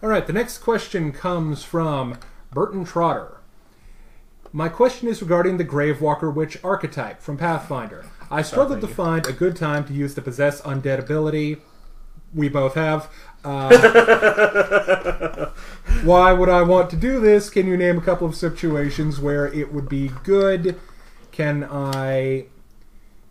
All right, the next question comes from Burton Trotter. My question is regarding the Gravewalker Witch archetype from Pathfinder. I struggled to find a good time to use the Possess Undead ability. We both have. Why would I want to do this? Can you name a couple of situations where it would be good? Can I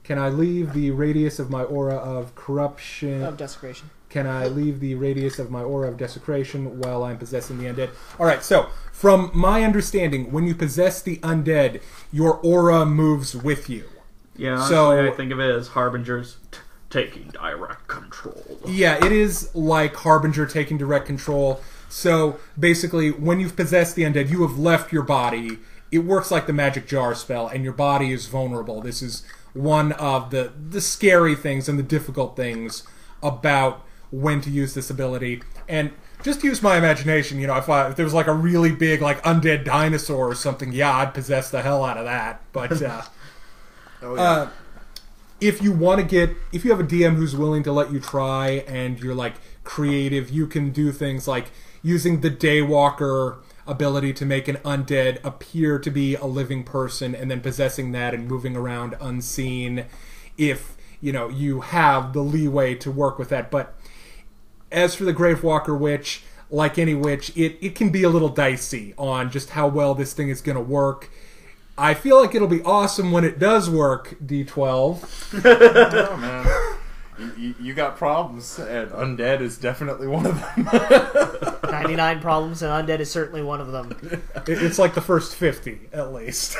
leave the radius of my aura of corruption... Of desecration. Can I leave the radius of my aura of desecration while I'm possessing the undead? Alright, so, from my understanding, when you possess the undead, your aura moves with you. Yeah, honestly, I think of it as Harbingers taking direct control. Yeah, it is like Harbinger taking direct control. So, basically, when you've possessed the undead, you have left your body. It works like the magic jar spell, and your body is vulnerable. This is one of the scary things and the difficult things about when to use this ability. And just use my imagination, you know, if there was like a really big like undead dinosaur or something, yeah, I'd possess the hell out of that. But if you have a DM who's willing to let you try and you're like creative, you can do things like using the Daywalker ability to make an undead appear to be a living person and then possessing that and moving around unseen if, you know, you have the leeway to work with that. But as for the Gravewalker Witch, like any witch, it can be a little dicey on just how well this thing is going to work. I feel like it'll be awesome when it does work, D12. Oh, man. You got problems, and undead is definitely one of them. 99 problems, and undead is certainly one of them. It's like the first 50, at least.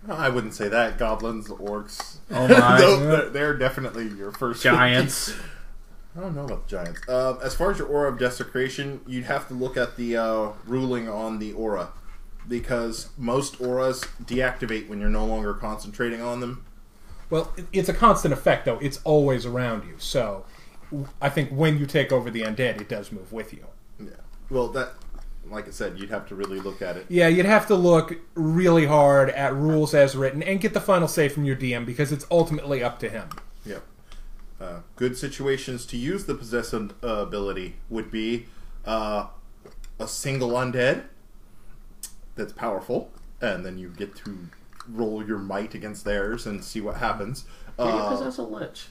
I wouldn't say that. Goblins, orcs. Oh my. They're definitely your first Giants. 50. I don't know about the giants. As far as your aura of desecration, you'd have to look at the ruling on the aura. Because most auras deactivate when you're no longer concentrating on them. Well, it's a constant effect, though. It's always around you. So, I think when you take over the undead, it does move with you. Yeah. Well, that, like I said, you'd have to really look at it. Yeah, you'd have to look really hard at rules as written and get the final say from your DM, because it's ultimately up to him. Yep. Good situations to use the Possess ability would be a single undead that's powerful, and then you get to roll your might against theirs and see what happens. Can you possess a lich?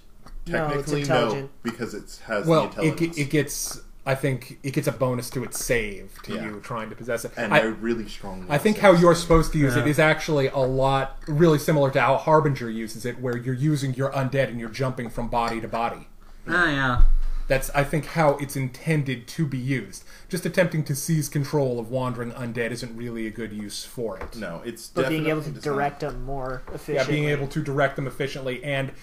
Technically, no, because it has the intelligence. It gets... I think it gets a bonus to its save to you trying to possess it. And they're really strong. I think how you're supposed to use it is actually a lot really similar to how Harbinger uses it, where you're using your undead and you're jumping from body to body. Oh, yeah. That's, I think, how it's intended to be used. Just attempting to seize control of wandering undead isn't really a good use for it. No, it's but definitely being able to direct them more efficiently. Yeah, being able to direct them efficiently and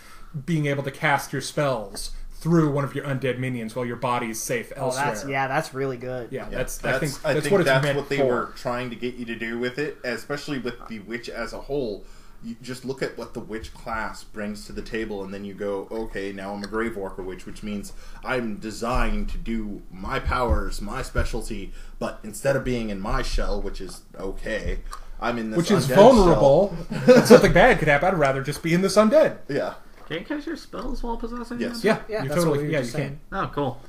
being able to cast your spells through one of your undead minions while your body is safe elsewhere. That's really good. Yeah, I think what it's that's meant what they for. were trying to get you to do with it, especially with the witch as a whole. You just look at what the witch class brings to the table, and then you go, okay, now I'm a Gravewalker Witch, which means I'm designed to do my powers, my specialty, but instead of being in my shell, which is okay, I'm in this which is undead vulnerable. Something bad could happen. I'd rather just be in this undead. Yeah. Can you cast your spells while possessing Yes. them? Yeah, you that's totally. what we were Yeah, you just can. saying. Oh, cool.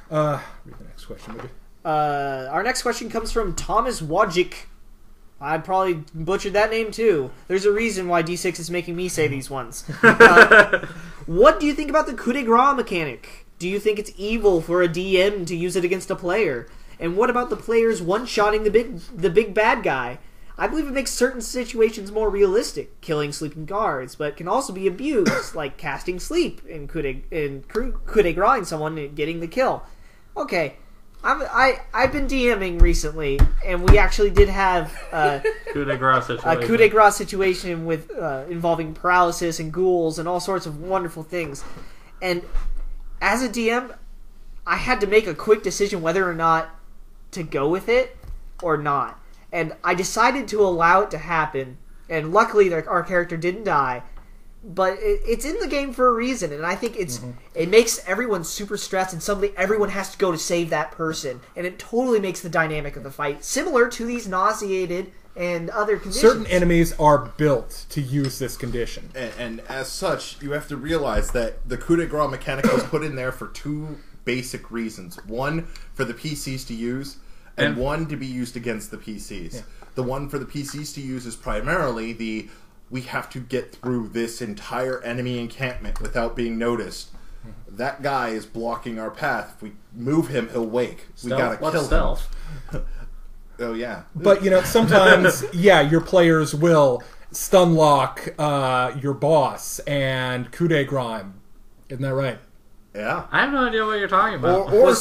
Read the next question, would you? Our next question comes from Thomas Wojcik. I probably butchered that name too. There's a reason why D6 is making me say these ones. What do you think about the coup de grace mechanic? Do you think it's evil for a DM to use it against a player? And what about the players one-shotting the big bad guy? I believe it makes certain situations more realistic, killing sleeping guards, but can also be abused, like casting sleep in coup de grace-ing someone and getting the kill. Okay. I've been DMing recently, and we actually did have coup de grace situation. a coup de grace situation with involving paralysis and ghouls and all sorts of wonderful things. And as a DM, I had to make a quick decision whether or not to go with it or not. And I decided to allow it to happen, and luckily our character didn't die. But it's in the game for a reason, and I think it makes everyone super stressed, and suddenly everyone has to go to save that person, and it totally makes the dynamic of the fight similar to these nauseated and other conditions. Certain enemies are built to use this condition. And as such, you have to realize that the coup de grace mechanic was put in there for two basic reasons. One, for the PCs to use, and one to be used against the PCs. Yeah. The one for the PCs to use is primarily we have to get through this entire enemy encampment without being noticed. That guy is blocking our path. If we move him, he'll wake. We gotta kill him. Oh, yeah. But, sometimes, your players will stun lock your boss and coup de grime. Isn't that right? Yeah. I have no idea what you're talking about. Or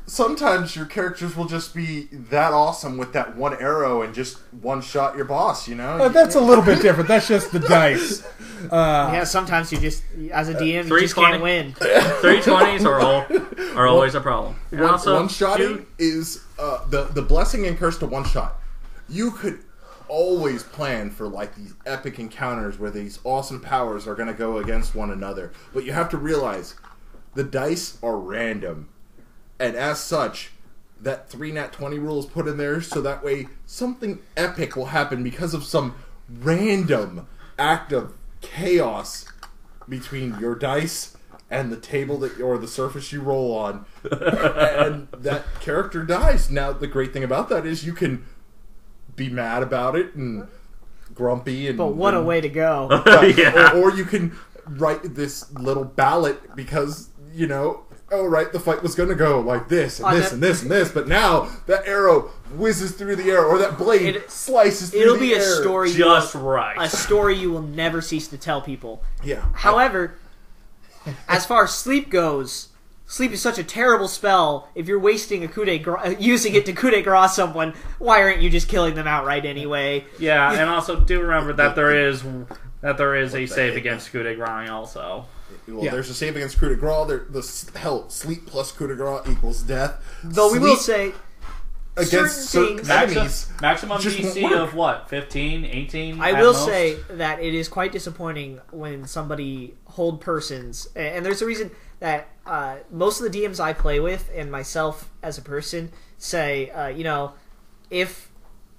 sometimes your characters will just be that awesome with that one arrow and just one-shot your boss, That's a little bit different. That's just the dice. Sometimes you just, as a DM, you just can't win. 320s are always a problem. And also, one-shotting is the blessing and curse to one-shot. You could always plan for these epic encounters where these awesome powers are going to go against one another. But you have to realize the dice are random. And as such, that 3 nat 20 rule is put in there so that way something epic will happen because of some random act of chaos between your dice and the table or the surface you roll on. And that character dies. Now, the great thing about that is you can be mad about it and grumpy. But what a way to go. Or you can write this little ballot because, the fight was going to go like this and this and this and this, but now that arrow whizzes through the air, or that blade slices through the air. It'll be a story a story you will never cease to tell people. Yeah. However, as far as sleep goes, sleep is such a terrible spell. If you're wasting using it to coup de grace someone, why aren't you just killing them outright anyway? Yeah, and also do remember that there is a save against coup de grace also. Well, there's a save against coup de grace. Sleep plus coup de grace equals death. Though we will say, against certain enemies, maximum DC of what? 15, 18? I will say that it is quite disappointing when somebody hold persons, and there's a reason that most of the DMs I play with, and myself as a person, say, if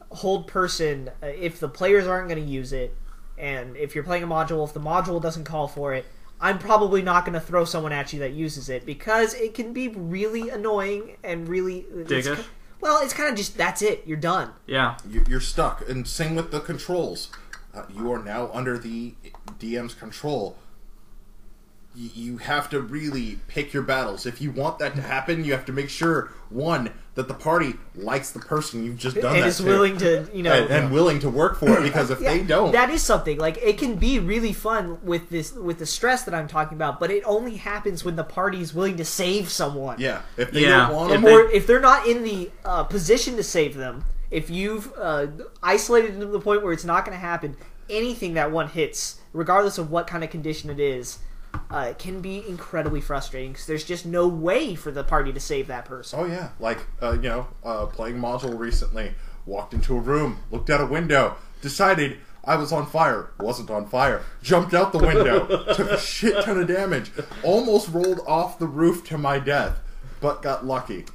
hold person, if the players aren't going to use it, and if you're playing a module, if the module doesn't call for it, I'm probably not going to throw someone at you that uses it, because it can be really annoying and really... Diggish. It's kind of just, that's it, you're done. Yeah. You're stuck. And same with the controls. You are now under the DM's control. You have to really pick your battles. If you want that to happen, you have to make sure, one, that the party likes the person you've just done and that is to. Willing to, and willing to work for it, because if they don't... That is something. It can be really fun with the stress that I'm talking about, but it only happens when the party is willing to save someone. Yeah. If they don't want them... Or if they're not in the position to save them, if you've isolated them to the point where it's not going to happen, anything that one hits, regardless of what kind of condition it is, can be incredibly frustrating because there's just no way for the party to save that person. Oh yeah, playing module recently, walked into a room, looked out a window, decided I was on fire, wasn't on fire, jumped out the window, took a shit ton of damage, almost rolled off the roof to my death, but got lucky.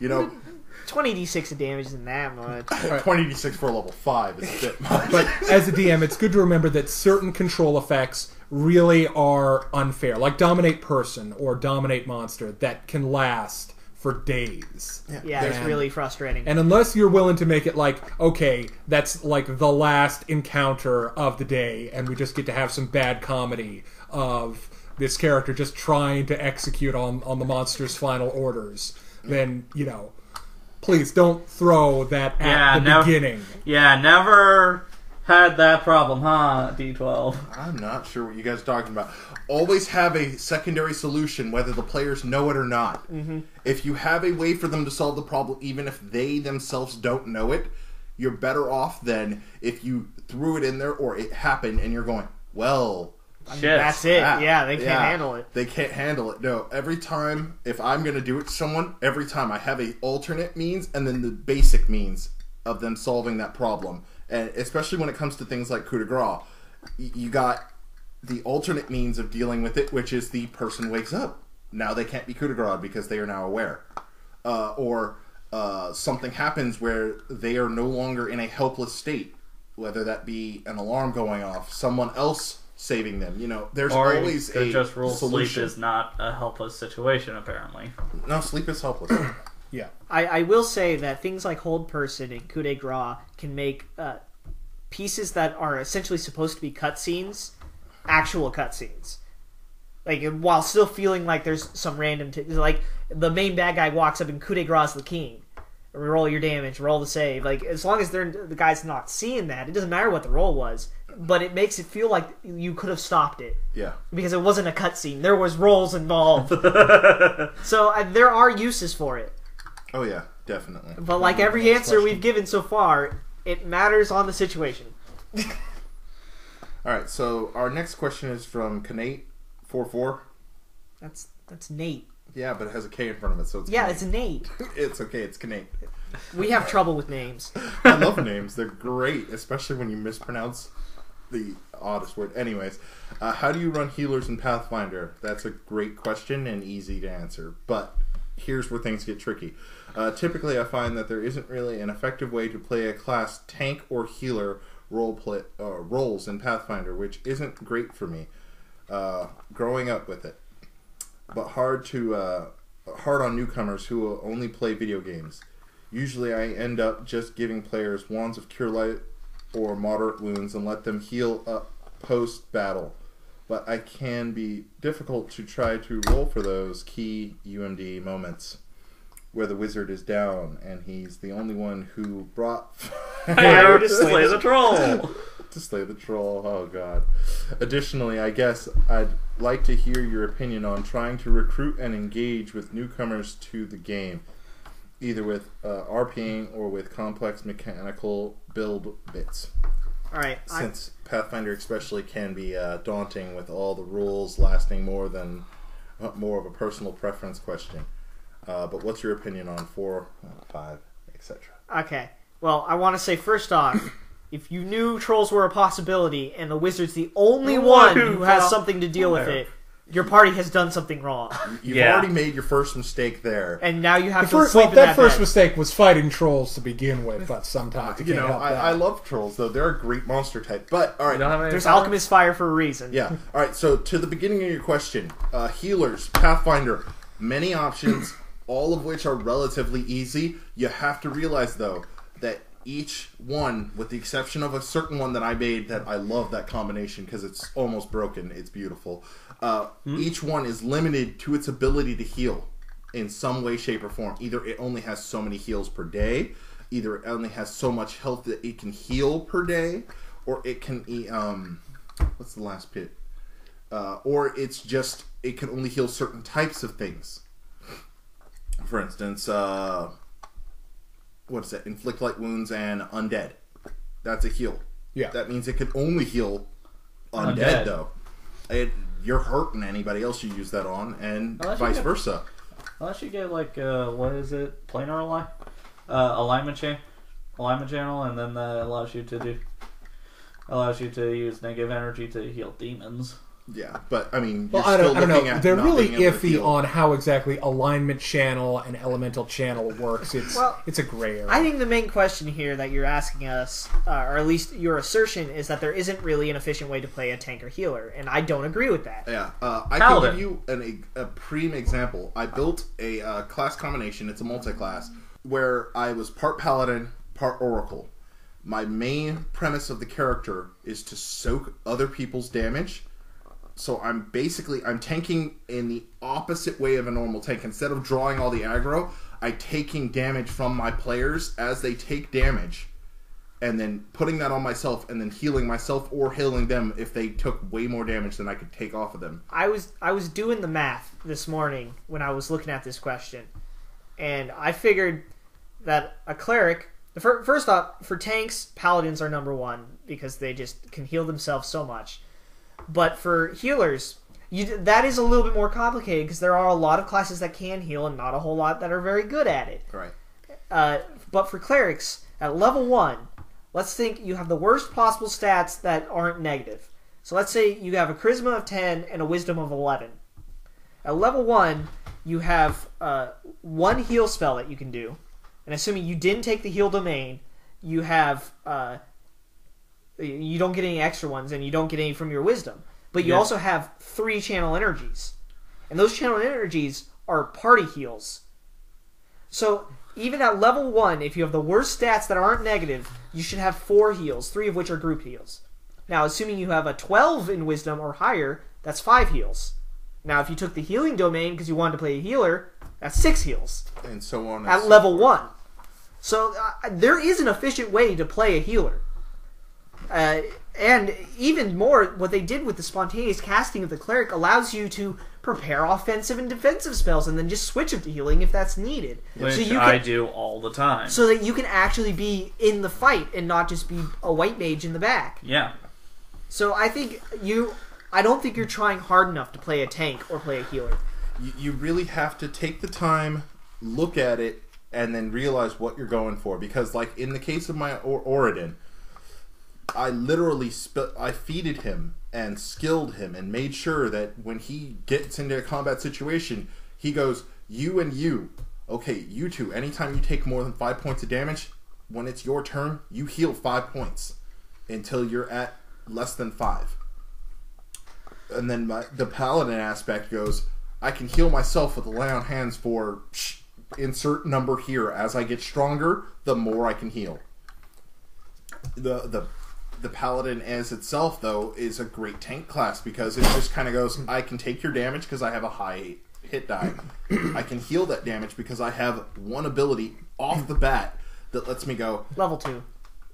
20 d6 of damage isn't that much. 20 d6 for a level 5 is a bit much. But as a DM, it's good to remember that certain control effects really are unfair, like Dominate Person or Dominate Monster, that can last for days. Yeah, it's really frustrating. And unless you're willing to make it okay, that's the last encounter of the day, and we just get to have some bad comedy of this character just trying to execute on the monster's final orders, then, please don't throw that at the beginning. Yeah, never had that problem, huh, D12? I'm not sure what you guys are talking about. Always have a secondary solution, whether the players know it or not. Mm-hmm. If you have a way for them to solve the problem, even if they themselves don't know it, you're better off than if you threw it in there or it happened and you're going, well... Shit. That's it. Yeah, they can't handle it. They can't handle it. No, every time, if I'm going to do it to someone, every time I have a alternate means and then the basic means of them solving that problem. And especially when it comes to things like coup de grace, you got the alternate means of dealing with it, which is the person wakes up. Now they can't be coup de grace because they are now aware. Or something happens where they are no longer in a helpless state, whether that be an alarm going off, someone else saving them. You know, there's Or always you could a just rule solution. sleep is not a helpless situation, apparently. No, sleep is helpless. Yeah. I will say that things like Hold Person and Coup de Grace can make pieces that are essentially supposed to be cutscenes actual cutscenes. Like, while still feeling like there's some random... like, the main bad guy walks up and Coup de Grace the king. Roll your damage, roll the save. Like, as long as the guy's not seeing that, it doesn't matter what the roll was. But it makes it feel like you could have stopped it. Yeah. Because it wasn't a cutscene. There was rolls involved. So, there are uses for it. Oh, yeah, definitely. But like every answer we've given so far, it matters on the situation. Alright, so our next question is from Kanate44. That's Nate. Yeah, but it has a K in front of it, so it's Yeah, Kanate. it's Nate. It's okay, it's Kanate. We have trouble with names. I love names. They're great, especially when you mispronounce the oddest word. Anyways, how do you run healers in Pathfinder? That's a great question and easy to answer, but here's where things get tricky. Typically, I find that there isn't really an effective way to play a class tank or healer roles in Pathfinder, which isn't great for me growing up with it, but hard on newcomers who will only play video games. Usually I end up just giving players wands of cure light or moderate wounds and let them heal up post battle, but I can be difficult to try to roll for those key UMD moments where the wizard is down and he's the only one who brought Fire to slay the troll! To slay the troll, oh god. Additionally, I guess I'd like to hear your opinion on trying to recruit and engage with newcomers to the game, either with RPing or with complex mechanical build bits. Alright. Since Pathfinder especially can be daunting with all the rules lasting more of a personal preference question. But what's your opinion on 4, 5, etc.? Okay. Well, I want to say first off, if you knew trolls were a possibility and the wizard's the only one who has something to deal with it, your party has done something wrong. You've already made your first mistake there. And now you have to sleep in that first bed. mistake was fighting trolls to begin with, but sometimes you can't help that. I love trolls, though. They're a great monster type. But, alright. There's Alchemist Fire for a reason. Yeah. Alright, so to the beginning of your question, healers, Pathfinder, many options, all of which are relatively easy. You have to realize, though, that each one, with the exception of a certain one that I made that I love that combination because it's almost broken, it's beautiful. Each one is limited to its ability to heal in some way, shape, or form. Either it only has so many heals per day, either it only has so much health that it can heal per day, or it can what's the last bit? Or it's just it can only heal certain types of things. For instance, what is that? Inflict light wounds and undead. That's a heal. Yeah. That means it can only heal undead. Though. You're hurting anybody else you use that on, and vice versa. Unless you get, like, what is it? Planar alignment channel, and then that allows you to use negative energy to heal demons. Yeah, but I mean, well, I don't know. They're really iffy on how exactly alignment channel and elemental channel works. It's a gray area. I think the main question here that you're asking us, or at least your assertion, is that there isn't really an efficient way to play a tank or healer, and I don't agree with that. Yeah, I can give you a prime example. I built a class combination. It's a multi-class where I was part paladin, part oracle. My main premise of the character is to soak other people's damage. So I'm tanking in the opposite way of a normal tank. Instead of drawing all the aggro, I'm taking damage from my players as they take damage, and then putting that on myself, and then healing myself or healing them if they took way more damage than I could take off of them. I was doing the math this morning when I was looking at this question, and I figured that a cleric, first off, for tanks, paladins are number one because they just can heal themselves so much. But for healers, that is a little bit more complicated because there are a lot of classes that can heal and not a whole lot that are very good at it. Right. But for clerics, at level 1, let's think you have the worst possible stats that aren't negative. So let's say you have a charisma of 10 and a wisdom of 11. At level 1, you have one heal spell that you can do. And assuming you didn't take the heal domain, you have You don't get any extra ones, and you don't get any from your wisdom. But you Yeah. also have 3 channel energies. And those channel energies are party heals. So even at level 1, if you have the worst stats that aren't negative, you should have 4 heals, 3 of which are group heals. Now, assuming you have a 12 in wisdom or higher, that's 5 heals. Now, if you took the healing domain because you wanted to play a healer, that's 6 heals. And so on. At level 1. So there is an efficient way to play a healer. And even more, what they did with the spontaneous casting of the cleric allows you to prepare offensive and defensive spells and then just switch them to healing if that's needed. Which so you I do all the time. So that you can actually be in the fight and not just be a white mage in the back. Yeah. So I don't think you're trying hard enough to play a tank or play a healer. You really have to take the time, look at it, and then realize what you're going for. Because, like, in the case of my Oridon, I literally I feeded him and skilled him and made sure that when he gets into a combat situation, he goes, you and you. Okay, you two, anytime you take more than 5 points of damage, when it's your turn, you heal 5 points until you're at less than 5. And then the paladin aspect goes, I can heal myself with the lay on hands for insert number here. As I get stronger, the more I can heal. The paladin as itself, though, is a great tank class because it just kind of goes, I can take your damage because I have a high hit die. I can heal that damage because I have one ability off the bat that lets me go. Level 2.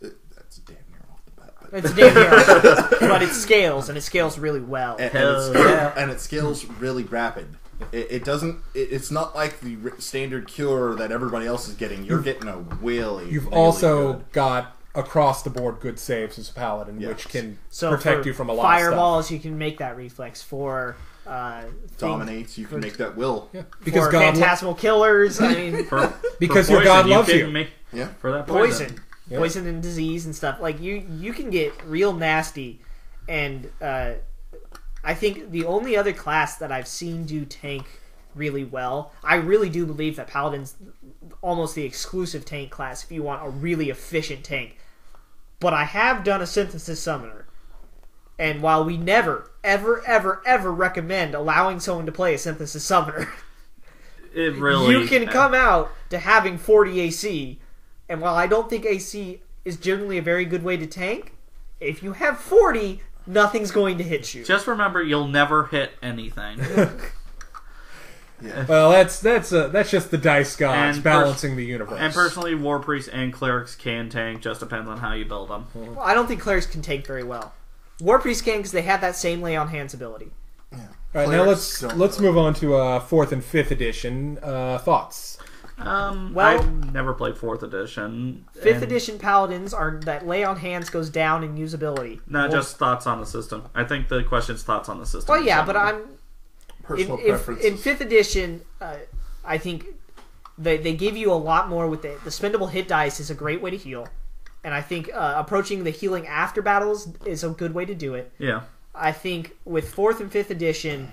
That's damn near off the bat. But It's damn near, but it scales, and it scales really well. And it scales really rapid. It doesn't. It's not like the standard cure that everybody else is getting. You're getting a really. You've really also good. got across the board good saves as a paladin, which can protect you from a lot fireballs, of stuff. you can make that reflex for Dominates. You can make that will. Yeah. Because for God phantasmal killers. I mean, because for your God poison, loves you. kidding me? Yeah. For that poison, Yeah. poison and disease and stuff. Like you can get real nasty, and I think the only other class that I've seen do tank really well, I really do believe that Paladin's almost the exclusive tank class if you want a really efficient tank. But I have done a Synthesis Summoner, and while we never, ever, ever, ever recommend allowing someone to play a Synthesis Summoner, It really. you can come out to having 40 AC, and while I don't think AC is generally a very good way to tank, if you have 40, nothing's going to hit you. Just remember, you'll never hit anything. Yeah. Well, that's just the dice gods And balancing the universe. And personally, War Priests and Clerics can tank, just depends on how you build them. Well, I don't think clerics can tank very well. War Priest can because they have that same lay on hands ability. Yeah. All right, now Clerics let's don't move on to 4th and 5th edition thoughts. Well- I've never played 4th edition. 5th and edition paladins are that lay on hands goes down in usability. Not just thoughts on the system. I think the question's thoughts on the system. Well, yeah, in but general. Personal in preferences. 5th edition, I think they give you a lot more with the spendable hit dice is a great way to heal, and I think approaching the healing after battles is a good way to do it. Yeah. I think with 4th and 5th edition,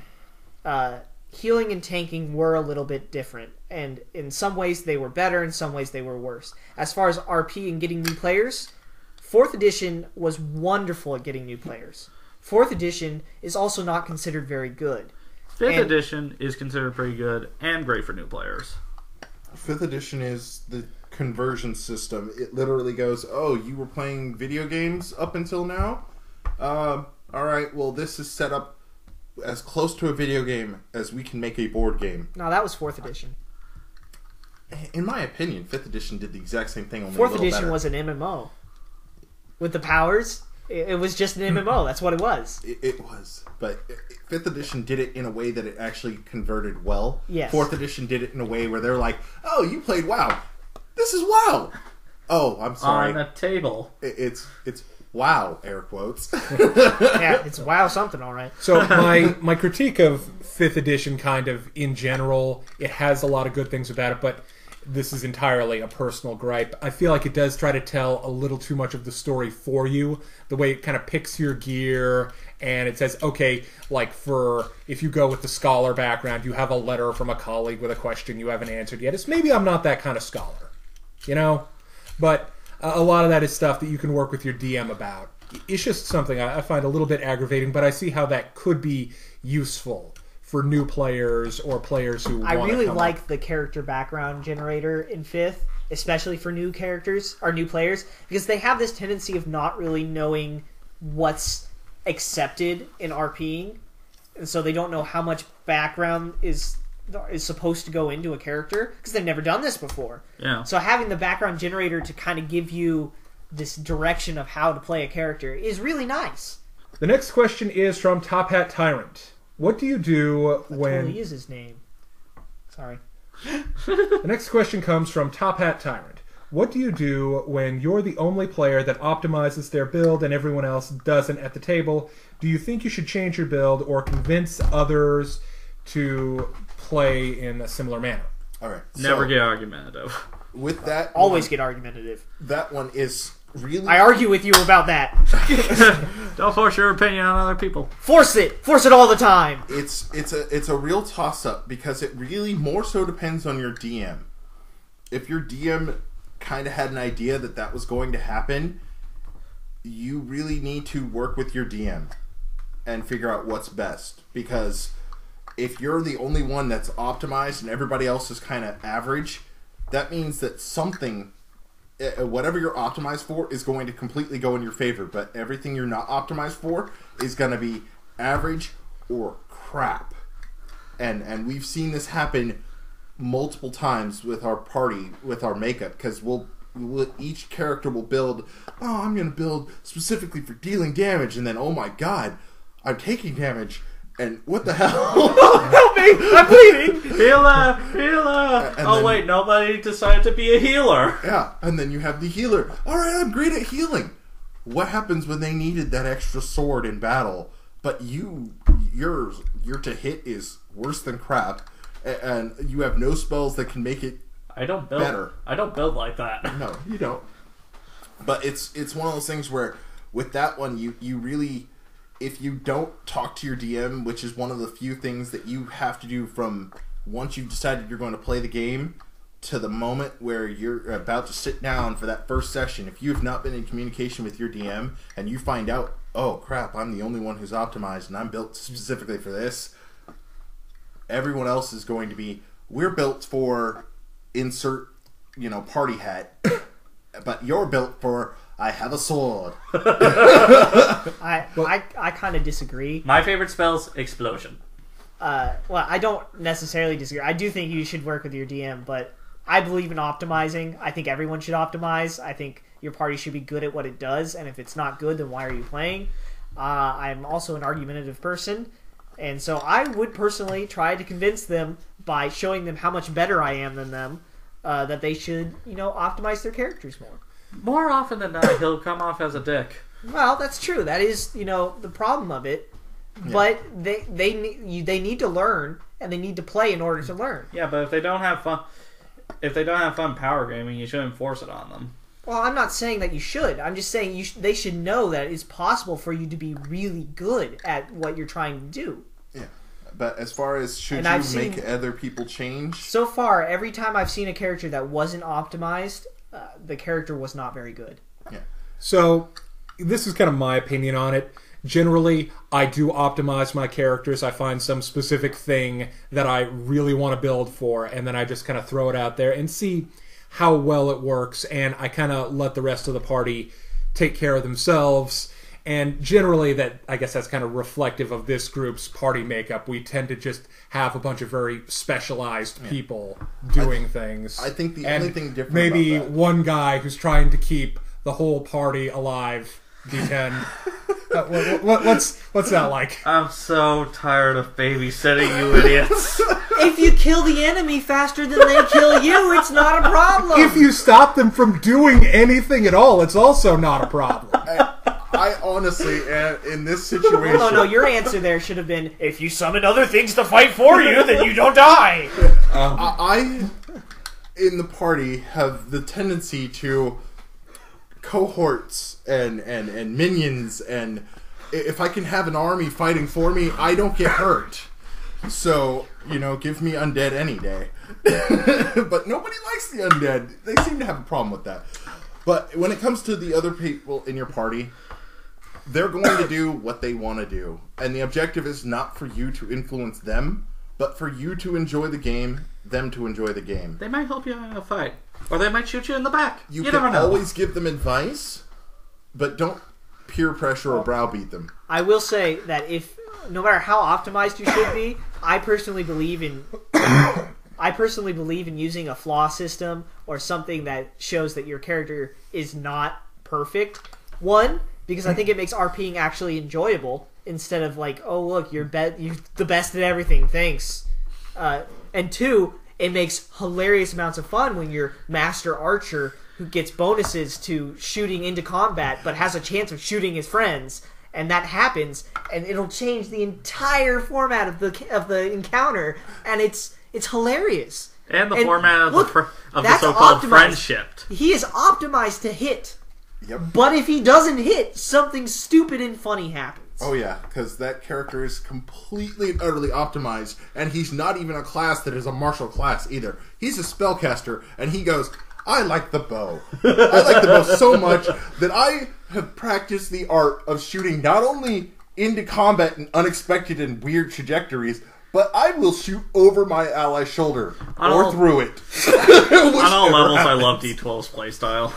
healing and tanking were a little bit different, and in some ways they were better, in some ways they were worse. As far as RP and getting new players, 4th edition was wonderful at getting new players. 4th edition is also not considered very good. 5th edition is considered pretty good and great for new players. 5th edition is the conversion system. It literally goes, oh, you were playing video games up until now? Alright, well, this is set up as close to a video game as we can make a board game. No, that was 4th edition. In my opinion, 5th edition did the exact same thing, only a 4th little edition better. was an MMO. With the powers, it was just an MMO. That's what it was. It was. But 5th edition did it in a way that it actually converted well. Yes. 4th edition did it in a way where they're like, oh, you played WoW. This is WoW. Oh, I'm sorry. On a table. It's WoW, air quotes. Yeah, it's WoW something, all right. So my critique of 5th edition kind of in general, it has a lot of good things about it, but this is entirely a personal gripe. I feel like it does try to tell a little too much of the story for you. The way it kind of picks your gear, and it says, okay, like for if you go with the scholar background, you have a letter from a colleague with a question you haven't answered yet. It's maybe I'm not that kind of scholar, you know? But a lot of that is stuff that you can work with your DM about. it's just something I find a little bit aggravating, but I see how that could be useful for new players or players who I want really to come like up. the character background generator in 5th, especially for new characters or new players, because they have this tendency of not really knowing what's accepted in RPing, and so they don't know how much background is supposed to go into a character because they've never done this before. Yeah. So having the background generator to kind of give you this direction of how to play a character is really nice. The next question is from Top Hat Tyrant. What do you do when... That totally is his name. Sorry. The next question comes from Top Hat Tyrant. What do you do when you're the only player that optimizes their build and everyone else doesn't at the table? Do you think you should change your build or convince others to play in a similar manner? All right. Never get argumentative. With that, Always get argumentative. That one is really. I argue with you about that. Don't force your opinion on other people. Force it all the time. It's a real toss up because it really more so depends on your DM. If your DM kind of had an idea that was going to happen, you really need to work with your DM and figure out what's best. Because if you're the only one that's optimized and everybody else is kind of average, that means that something, whatever you're optimized for, is going to completely go in your favor. But everything you're not optimized for is going to be average or crap. And we've seen this happen multiple times with our party, with our makeup, because each character will build, oh, I'm going to build specifically for dealing damage, and then, oh my god, I'm taking damage. And what the hell? Help me! I'm bleeding! Healer! Healer! Oh, wait, nobody decided to be a healer. Yeah, and then you have the healer. Alright, I'm great at healing. What happens when they needed that extra sword in battle, but your to hit is worse than crap, and you have no spells that can make it better. I don't build like that. No, you don't. But it's one of those things where, with that one, you really... If you don't talk to your DM, which is one of the few things that you have to do from once you've decided you're going to play the game to the moment where you're about to sit down for that first session, if you have not been in communication with your DM and you find out, oh crap, I'm the only one who's optimized and I'm built specifically for this, everyone else is going to be, we're built for insert, party hat, but you're built for... I have a sword. I kind of disagree. My favorite spell's explosion. Well, I don't necessarily disagree. I do think you should work with your DM, but I believe in optimizing. I think everyone should optimize. I think your party should be good at what it does, and if it's not good, then why are you playing? I'm also an argumentative person, and so I would personally try to convince them by showing them how much better I am than them, that they should, optimize their characters more. More often than not, he'll come off as a dick. Well, that's true. That is, the problem of it. Yeah. But they need to learn, and they need to play in order to learn. Yeah, but if they don't have fun power gaming, you shouldn't force it on them. Well, I'm not saying that you should. I'm just saying they should know that it's possible for you to be really good at what you're trying to do. Yeah. But as far as should you make other people change? So far, every time I've seen a character that wasn't optimized, the character was not very good. Yeah. So, this is kind of my opinion on it. Generally, I do optimize my characters. I find some specific thing that I really want to build for, and then I just kind of throw it out there and see how well it works, and I kind of let the rest of the party take care of themselves. And generally, that's kind of reflective of this group's party makeup. We tend to just have a bunch of very specialized people doing things. I think the only thing different maybe about that, one guy who's trying to keep the whole party alive. D10. What's that like? I'm so tired of babysitting you idiots. If you kill the enemy faster than they kill you, it's not a problem. If you stop them from doing anything at all, it's also not a problem. I honestly, in this situation... No, your answer there should have been, if you summon other things to fight for you, then you don't die. I, in the party, have the tendency to cohorts and minions, and if I can have an army fighting for me, I don't get hurt. So, give me undead any day. But nobody likes the undead. They seem to have a problem with that. But when it comes to the other people in your party, they're going to do what they want to do. And the objective is not for you to influence them, but for you to enjoy the game, them to enjoy the game. They might help you in a fight. Or they might shoot you in the back. You never can know. always give them advice, but don't peer pressure or browbeat them. I will say that no matter how optimized you should be, I personally believe in using a flaw system or something that shows that your character is not perfect. One, because I think it makes RPing actually enjoyable instead of like, oh look, you're the best at everything, thanks. And two, it makes hilarious amounts of fun when your master archer who gets bonuses to shooting into combat but has a chance of shooting his friends, and that happens, and it'll change the entire format of the encounter, and it's hilarious. And the format of look, the so-called optimized. friendship. He is optimized to hit. Yep. But if he doesn't hit, something stupid and funny happens. Oh yeah, because that character is completely and utterly optimized, and he's not even a class that is a martial class either. He's a spellcaster, and he goes, I like the bow. I like the bow so much that I have practiced the art of shooting not only into combat in unexpected and weird trajectories, but I will shoot over my ally's shoulder or through it. On all levels, I love D12's playstyle.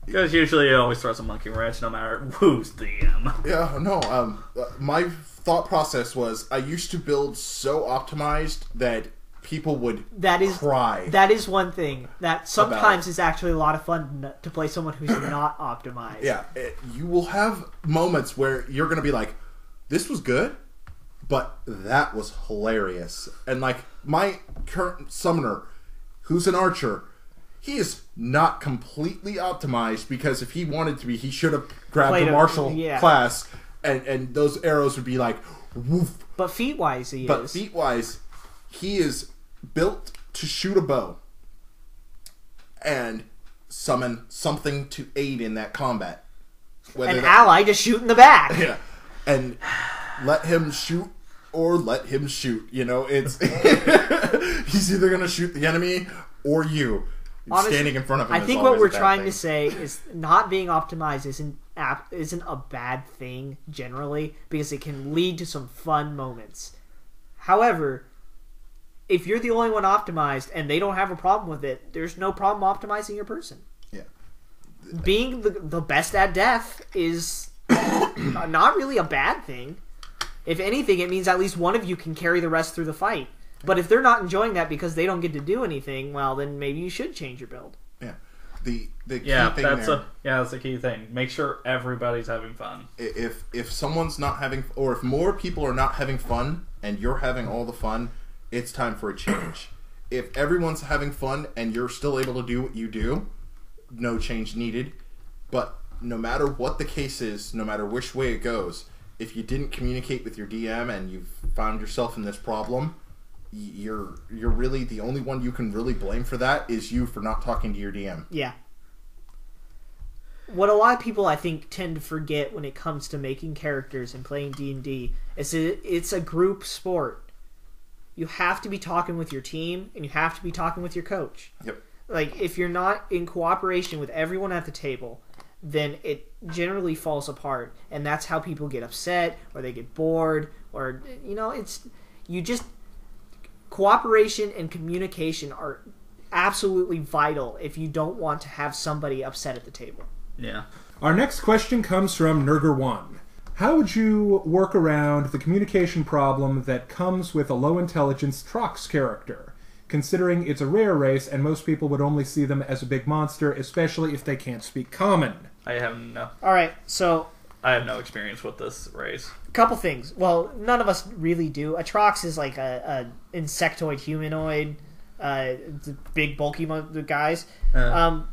Because usually it always throws a monkey wrench no matter who's DM. Yeah, no, my thought process was I used to build so optimized that people would cry. That is one thing that sometimes is actually a lot of fun to play someone who's not optimized. Yeah, you will have moments where you're going to be like, this was good, but that was hilarious. And like my current summoner, who's an archer, he is not completely optimized because if he wanted to be, he should have grabbed the martial class and those arrows would be like, woof. But feat-wise, But feat-wise, he is built to shoot a bow and summon something to aid in that combat. An ally to shoot in the back. Yeah. And let him shoot or let him shoot. You know, it's he's either going to shoot the enemy or you. Honestly, standing in front of him. I think what we're trying to say is not being optimized isn't a bad thing generally because it can lead to some fun moments. However, if you're the only one optimized and they don't have a problem with it, there's no problem optimizing your person. Yeah. Being the best at death is not really a bad thing. If anything, it means at least one of you can carry the rest through the fight. But if they're not enjoying that because they don't get to do anything, well, then maybe you should change your build. Yeah. The key thing that's the key thing. Make sure everybody's having fun. If someone's not having, or if more people are not having fun and you're having all the fun, it's time for a change. If everyone's having fun and you're still able to do what you do, no change needed. But no matter what the case is, no matter which way it goes, if you didn't communicate with your DM and you've found yourself in this problem, you're really the only one you can really blame for that is you for not talking to your DM. Yeah. What a lot of people I think tend to forget when it comes to making characters and playing D&D is it's a group sport. You have to be talking with your team and you have to be talking with your coach. Yep. Like if you're not in cooperation with everyone at the table, then it generally falls apart, and that's how people get upset or they get bored or cooperation and communication are absolutely vital if you don't want to have somebody upset at the table. Yeah. Our next question comes from Nerger1. How would you work around the communication problem that comes with a low-intelligence Trox character, considering it's a rare race and most people would only see them as a big monster, especially if they can't speak Common? I have no experience with this race. Couple things. Well, none of us really do. A Trox is like a insectoid humanoid, the big bulky guys. My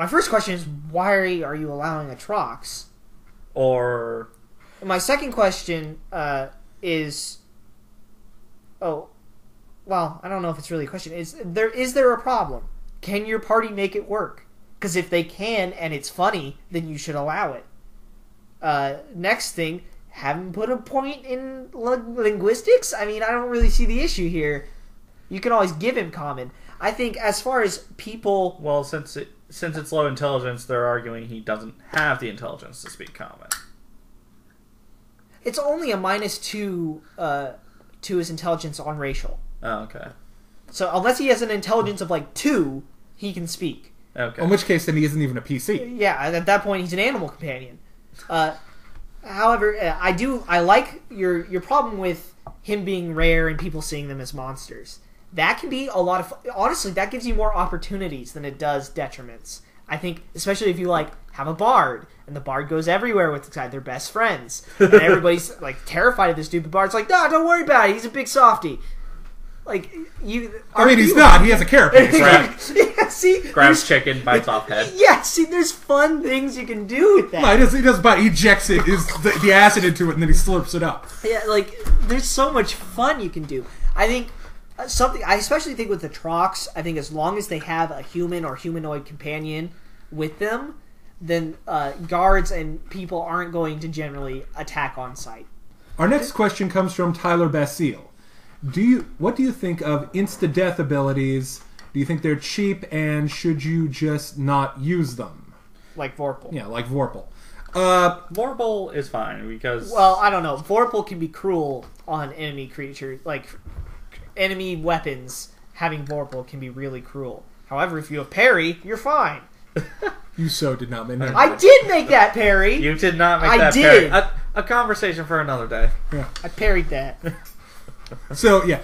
first question is, why are you allowing a Trox? Or my second question is, I don't know if it's really a question. Is there a problem? Can your party make it work? Because if they can and it's funny, then you should allow it. Next thing, have him put a point in linguistics? I mean, I don't really see the issue here. You can always give him common. I think as far as people... Well, since it's low intelligence, they're arguing he doesn't have the intelligence to speak common. It's only a -2 to his intelligence on racial. Oh, okay. So unless he has an intelligence of like 2, he can speak. Okay. In which case, then he isn't even a PC. Yeah, at that point, he's an animal companion. However, I like your problem with him being rare and people seeing them as monsters. That can be a lot of... Honestly, that gives you more opportunities than it does detriments. I think, especially if you, like, have a bard, and the bard goes everywhere with the guy, they're best friends, and everybody's, like, terrified of this stupid bard. It's like, no, don't worry about it, he's a big softie. Like, he's not. He has a carapace, right? Yeah, see? Grabs chicken, bites off head. Yeah, see, there's fun things you can do with that. No, he does, but he ejects it, the acid into it, and then he slurps it up. Yeah, like, there's so much fun you can do. I think I especially think with the Trox, I think as long as they have a human or humanoid companion with them, then guards and people aren't going to generally attack on sight. Our next question comes from Tyler Basile. What do you think of insta-death abilities? Do you think they're cheap, and should you just not use them? Like Vorpal. Yeah, like Vorpal. Vorpal is fine, because... Well, I don't know. Vorpal can be cruel on enemy creatures. Like, enemy weapons having Vorpal can be really cruel. However, if you have parry, you're fine. You so did not make that. I did make that parry! You did not make I that did. parry. A conversation for another day. Yeah. I parried that. So, yeah.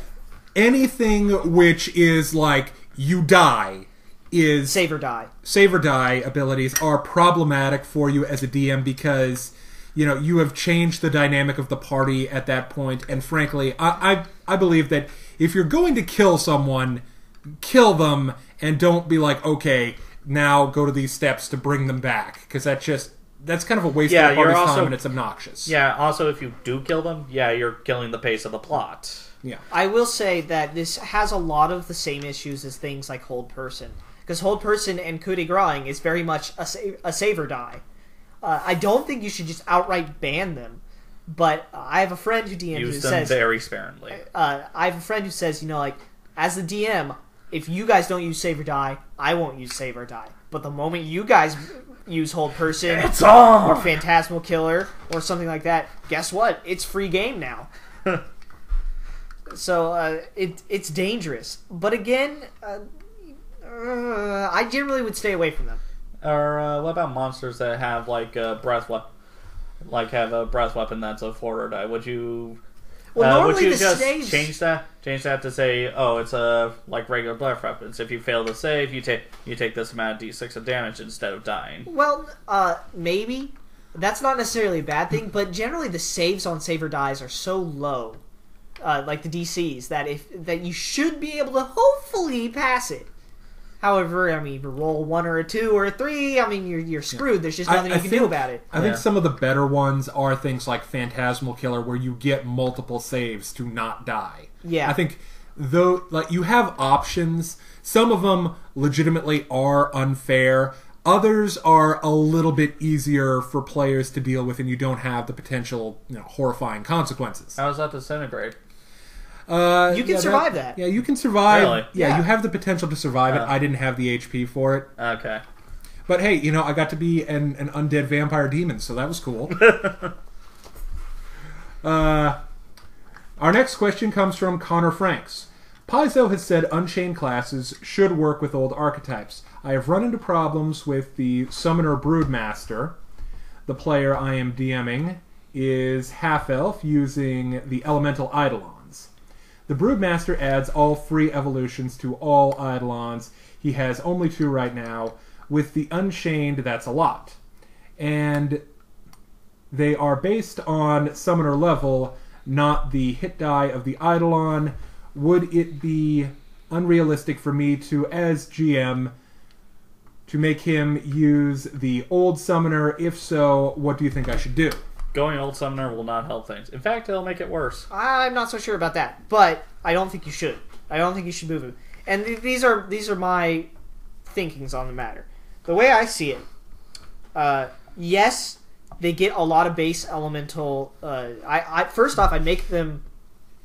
Anything which is like, you die, is... Save or die. Save or die abilities are problematic for you as a DM because, you have changed the dynamic of the party at that point, and frankly, I believe that if you're going to kill someone, kill them, and don't be like, okay, now go to these steps to bring them back, because that's kind of a waste of the party's time, and it's obnoxious. Yeah, also, if you do kill them, you're killing the pace of the plot. Yeah. I will say that this has a lot of the same issues as things like Hold Person. Because Hold Person and Coup de Grace is very much a save or die. I don't think you should just outright ban them. But I have a friend who DMs who Use them says... very sparingly. I have a friend who says, as the DM, if you guys don't use save or die, I won't use save or die. But the moment you guys use Hold Person it's on! or Phantasmal Killer or something like that, guess what? It's free game now. So it's dangerous. But again, I generally would stay away from them. Or what about monsters that have like a breath weapon? Like have a breath weapon that's a 4 or die. Would you? Well, would you the just saves... change that to say, oh, it's a like regular breath weapons. If you fail to save, you take this amount of D6 of damage instead of dying. Well, maybe that's not necessarily a bad thing, but generally the saves on save or dies are so low, like the DCs, that you should be able to hopefully pass it. However, I mean, roll 1 or a 2 or a 3, I mean, you're screwed. There's just nothing you can do about it. I think some of the better ones are things like Phantasmal Killer, where you get multiple saves to not die. Yeah. I think, though, like, you have options. Some of them legitimately are unfair. Others are a little bit easier for players to deal with, and you don't have the potential, horrifying consequences. How does that disintegrate? You can survive that. Yeah, you can survive. Really? Yeah, you have the potential to survive it. I didn't have the HP for it. Okay. But hey, I got to be an undead vampire demon, so that was cool. Our next question comes from Connor Franks. Paizo has said Unchained classes should work with old archetypes. I have run into problems with the Summoner Broodmaster. The player I am DMing is half-elf using the Elemental Eidolons. The Broodmaster adds all free evolutions to all Eidolons. He has only 2 right now. With the Unchained, that's a lot. And they are based on Summoner level, not the hit die of the Eidolon. Would it be unrealistic for me to, as GM, to make him use the old Summoner? If so, what do you think I should do? Going old Summoner will not help things. In fact, it'll make it worse. I'm not so sure about that, but I don't think you should. I don't think you should move him. And these are my thinkings on the matter. The way I see it, yes, they get a lot of base elemental. First off, I'd make them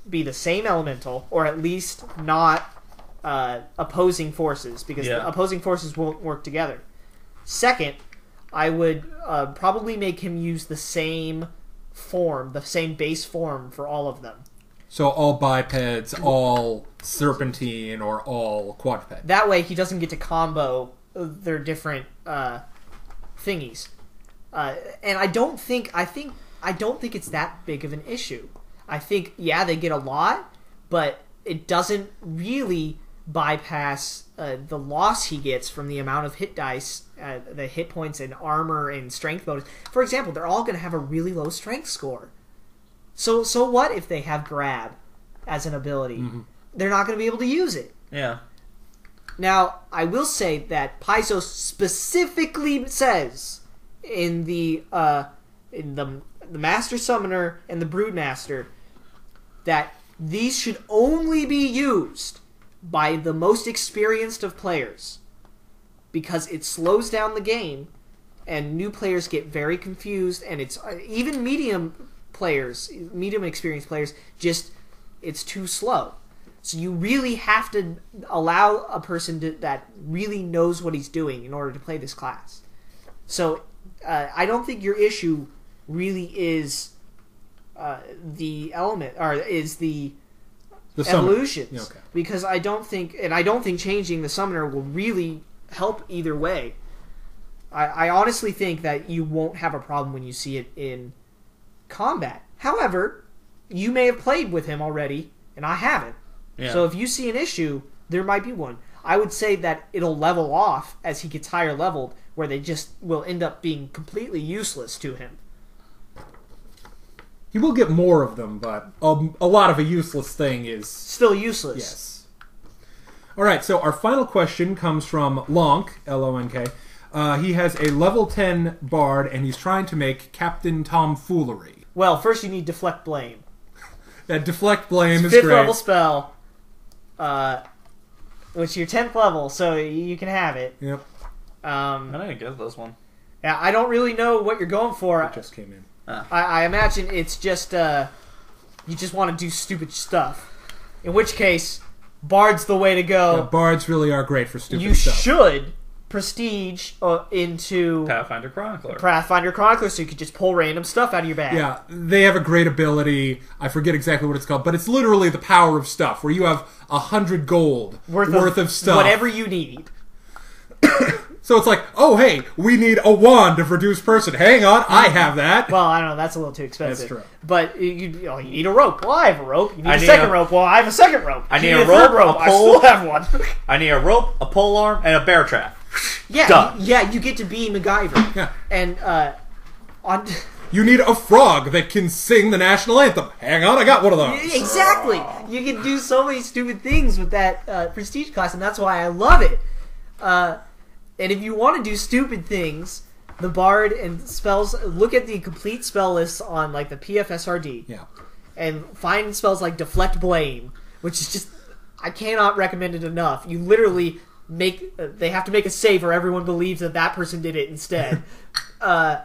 be the same elemental, or at least not opposing forces, because the opposing forces won't work together. Second, I would probably make him use the same form, the same base form for all of them. So all bipeds, all serpentine, or all quadruped. That way he doesn't get to combo their different thingies. And I don't think it's that big of an issue. I think, they get a lot, but it doesn't really bypass the loss he gets from the amount of hit dice, the hit points and armor and strength bonus. For example, they're all going to have a really low strength score. So what if they have grab as an ability? Mm-hmm. They're not going to be able to use it. Yeah. Now, I will say that Paizo specifically says in the Master Summoner and the Broodmaster that these should only be used by the most experienced of players, because it slows down the game and new players get very confused, and it's even medium experienced players, it's too slow. So you really have to allow a person that really knows what he's doing in order to play this class. So I don't think your issue really is the element, or is the evolutions. Yeah, okay. Because I don't think changing the summoner will really help either way. I honestly think that you won't have a problem when you see it in combat. However, you may have played with him already, and I haven't. Yeah. So if you see an issue, there might be one. I would say that it'll level off as he gets higher leveled, where they just will end up being completely useless to him. He will get more of them, but a lot of a useless thing is... still useless. Yes. Alright, so our final question comes from Lonk, L-O-N-K. He has a level 10 bard, and he's trying to make Captain Tomfoolery. Well, first you need Deflect Blame. That Deflect Blame is great. 5th great. level spell, which is your 10th level, so you can have it. Yep. I didn't get this one. Yeah, I don't really know what you're going for. It just came in. I imagine it's just you just want to do stupid stuff. In which case, Bard's the way to go. Yeah, bards really are great for stupid you stuff. You should prestige into Pathfinder Chronicler. Pathfinder Chronicler, so you could just pull random stuff out of your bag. Yeah, they have a great ability. I forget exactly what it's called, but it's literally the power of stuff, where you have 100 gold worth of stuff. Whatever you need. So it's like, oh, hey, we need a wand of reduced person. Hang on, I have that. Well, I don't know, that's a little too expensive. That's true. But you need a rope. Well, I have a rope. You need a second rope. Well, I have a second rope. I need a rope, I still have one. I need a rope, a pole arm, and a bear trap. Yeah, you get to be MacGyver. Yeah. And, you need a frog that can sing the national anthem. Hang on, I got one of those. Exactly. You can do so many stupid things with that prestige class, and that's why I love it. And if you want to do stupid things, the Bard and spells, look at the complete spell lists on like the PFSRD. Yeah. And find spells like Deflect Blame, which is just, I cannot recommend it enough. You literally they have to make a save or everyone believes that person did it instead. And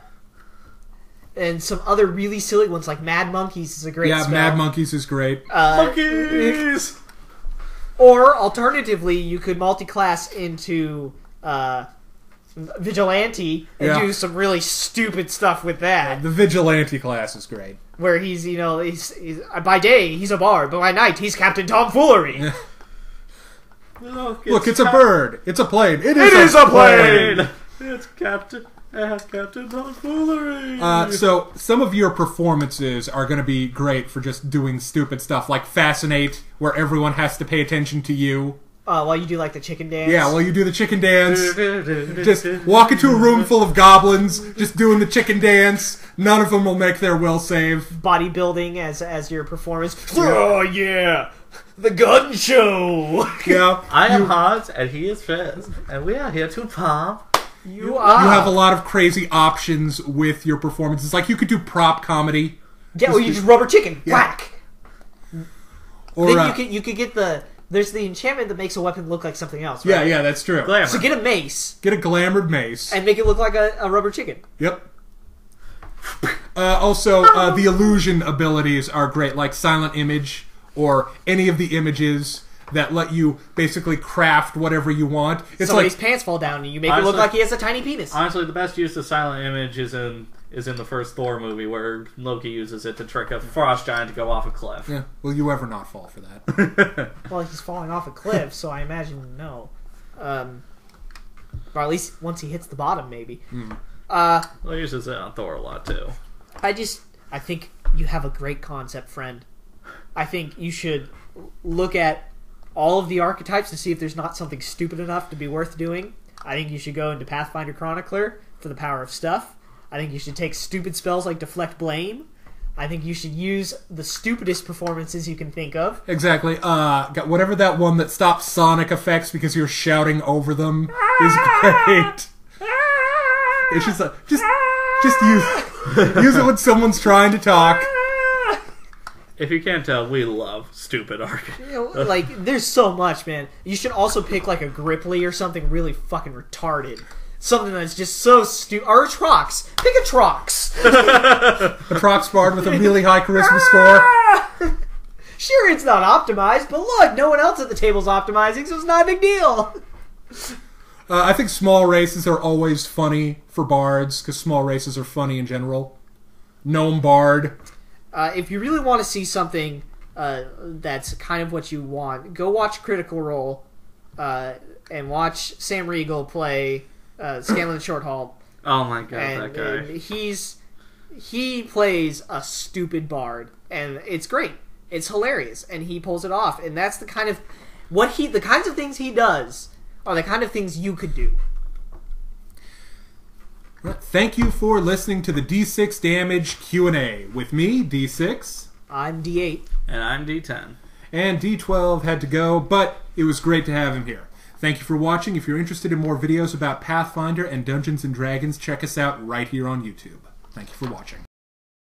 some other really silly ones like Mad Monkeys is a great spell. Yeah, Mad Monkeys is great. Monkeys! Or alternatively, you could multi-class into Vigilante and do some really stupid stuff with that. The Vigilante class is great. Where he's by day he's a bard, but by night he's Captain Tomfoolery. Look, it's a bird. It's a plane. It is a plane. It's Captain Tomfoolery. So some of your performances are going to be great for just doing stupid stuff, like Fascinate, where everyone has to pay attention to you. While you do like the chicken dance. Yeah, while you do the chicken dance. Just walk into a room full of goblins, just doing the chicken dance. None of them will make their will save. Bodybuilding as your performance. Oh yeah, the gun show. Yeah, I am Hans and he is Fez, and we are here to pump. You have a lot of crazy options with your performances. Like you could do prop comedy. Yeah, or you just rubber chicken. Yeah. Whack. Or then you could get the. There's the enchantment that makes a weapon look like something else, right? Yeah, that's true. Glamour. So get a mace. Get a glamoured mace. And make it look like a rubber chicken. Yep. Also, the illusion abilities are great, like Silent Image, or any of the images. that let you basically craft whatever you want. It's Somebody's like pants fall down and you make it Honestly- look like he has a tiny penis. Honestly, the best use of silent image is in the first Thor movie where Loki uses it to trick a frost giant to go off a cliff. yeah, will you ever not fall for that? Well, he's falling off a cliff, so I imagine no. Or at least once he hits the bottom, maybe. Well, he uses it on Thor a lot too. I think you have a great concept, friend. I think you should look at all of the archetypes to see if there's not something stupid enough to be worth doing. I think you should go into Pathfinder Chronicler for the power of stuff. I think you should take stupid spells like Deflect Blame. I think you should use the stupidest performances you can think of. Exactly. Got whatever that one that stops sonic effects because you're shouting over them is great. It's just use it when someone's trying to talk. If you can't tell, we love stupid arc. Like, there's so much, man. You should also pick like a Gripply or something really fucking retarded. Something that's just so stupid. Or a Trox. Pick a Trox. A Trox Bard with a really high charisma score. Sure, it's not optimized, but look, no one else at the table's optimizing, so it's not a big deal. I think small races are always funny for bards because small races are funny in general. Gnome Bard. If you really want to see something that's kind of what you want, go watch Critical Role and watch Sam Riegel play Scanlan Shorthalt. Oh my god, And, that guy. and he plays a stupid bard, and it's great. It's hilarious, and he pulls it off. And that's the kind of the kinds of things he does are the kind of things you could do. Thank you for listening to the D6damage Q A with me, D6. I'm D8. And I'm D10. And D12 had to go, but it was great to have him here. Thank you for watching. If you're interested in more videos about Pathfinder and Dungeons & Dragons, check us out right here on YouTube. Thank you for watching.